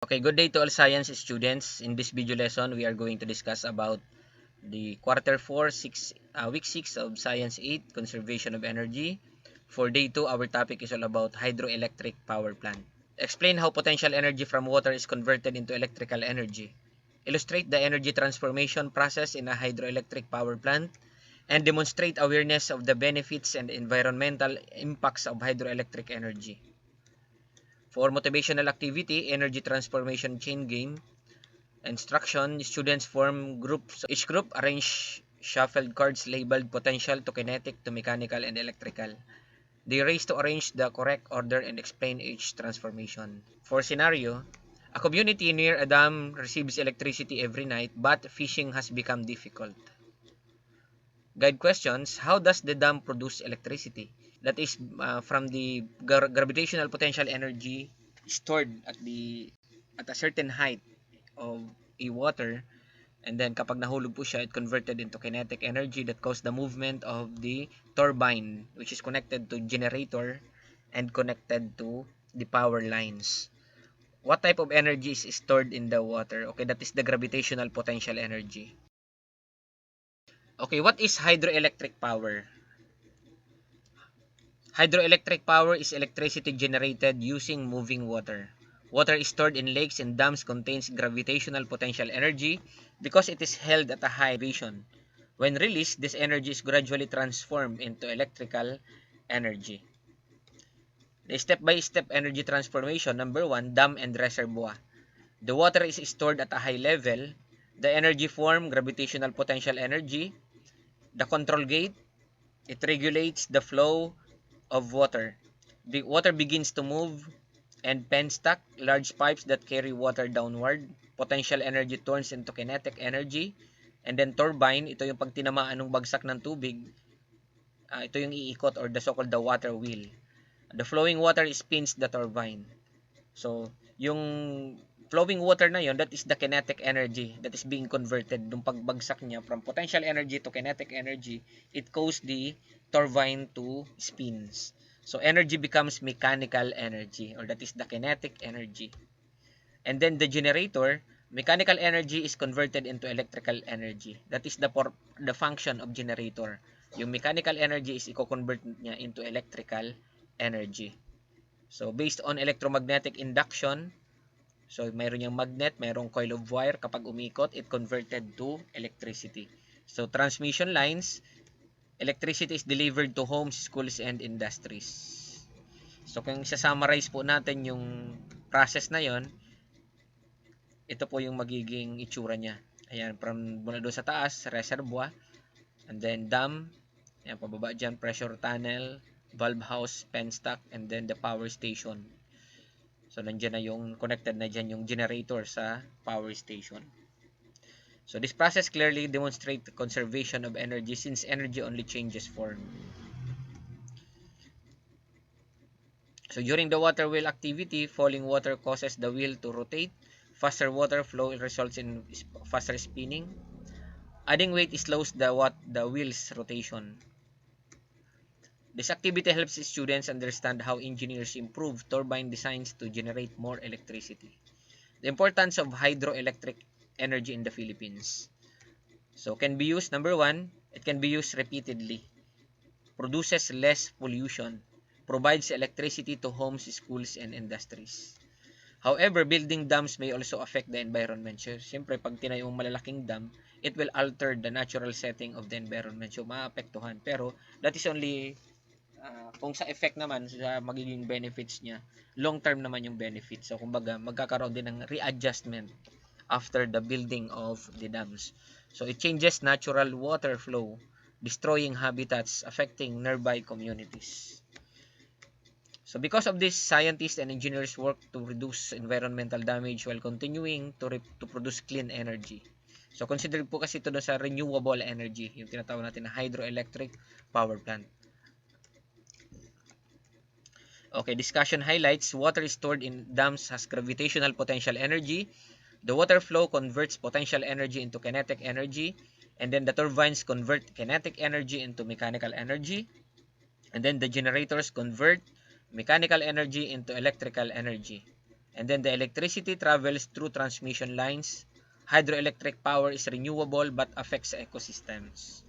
Okay, good day to all science students. In this video lesson, we are going to discuss about the quarter 4, week 6 of Science 8, Conservation of Energy. For day 2, our topic is all about hydroelectric power plant. Explain how potential energy from water is converted into electrical energy. Illustrate the energy transformation process in a hydroelectric power plant and demonstrate awareness of the benefits and environmental impacts of hydroelectric energy. For motivational activity, energy transformation chain game, instruction, students form groups. Each group arrange shuffled cards labeled potential to kinetic to mechanical and electrical. They race to arrange the correct order and explain each transformation. For scenario, a community near a dam receives electricity every night but fishing has become difficult. Guide questions: how does the dam produce electricity? That is from the gravitational potential energy stored at a certain height of a water, and then kapag nahulog po siya, it converted into kinetic energy that caused the movement of the turbine, which is connected to generator and connected to the power lines. What type of energy is stored in the water? Okay, that is the gravitational potential energy. Okay, what is hydroelectric power? Hydroelectric power is electricity generated using moving water. Water stored in lakes and dams contains gravitational potential energy because it is held at a high elevation. When released, this energy is gradually transformed into electrical energy. The step-by-step energy transformation, number 1, dam and reservoir. The water is stored at a high level. The energy form, gravitational potential energy. The control gate, it regulates the flow of water. The water begins to move and penstock, large pipes that carry water downward. Potential energy turns into kinetic energy. And then turbine, ito yung pag tinamaan ng bagsak ng tubig, ito yung iikot or the so-called the water wheel. The flowing water spins the turbine. So, yung flowing water na yon, that is the kinetic energy that is being converted. Nung pagbagsak niya from potential energy to kinetic energy, it causes the turbine to spins. So, energy becomes mechanical energy, or that is the kinetic energy. And then the generator, mechanical energy is converted into electrical energy. That is the function of generator. Yung mechanical energy is i-convert niya into electrical energy. So, based on electromagnetic induction, so mayroon yung magnet, mayroong coil of wire, kapag umikot, it converted to electricity. So, transmission lines, electricity is delivered to homes, schools, and industries. So, kung isa-summarize po natin yung process na yon, ito po yung magiging itsura niya. Ayan, from mula doon sa taas, reservoir, and then dam, ayan, pababa dyan, pressure tunnel, valve house, penstock, and then the power station. So, nandiyan na yung connected na dyan yung generator sa power station. So, this process clearly demonstrates the conservation of energy since energy only changes form. So, during the water wheel activity, falling water causes the wheel to rotate. Faster water flow results in faster spinning. Adding weight slows the wheel's rotation. This activity helps students understand how engineers improve turbine designs to generate more electricity. The importance of hydroelectric energy in the Philippines. So, can be used, number 1, it can be used repeatedly. Produces less pollution. Provides electricity to homes, schools, and industries. However, building dams may also affect the environment. So, siyempre, pag tinayo yung malalaking dam, it will alter the natural setting of the environment. So, maapektuhan. Pero, that is only kung sa effect naman, sa magiging benefits niya, long term naman yung benefits. So, kumbaga, magkakaroon din ng readjustment after the building of the dams. So, it changes natural water flow, destroying habitats, affecting nearby communities. So, because of this, scientists and engineers work to reduce environmental damage while continuing to produce clean energy. So, consider po kasi ito sa renewable energy, yung tinatawag natin na hydroelectric power plant. Okay, discussion highlights: water stored in dams has gravitational potential energy. The water flow converts potential energy into kinetic energy, and then the turbines convert kinetic energy into mechanical energy, and then the generators convert mechanical energy into electrical energy. And then the electricity travels through transmission lines. Hydroelectric power is renewable but affects ecosystems.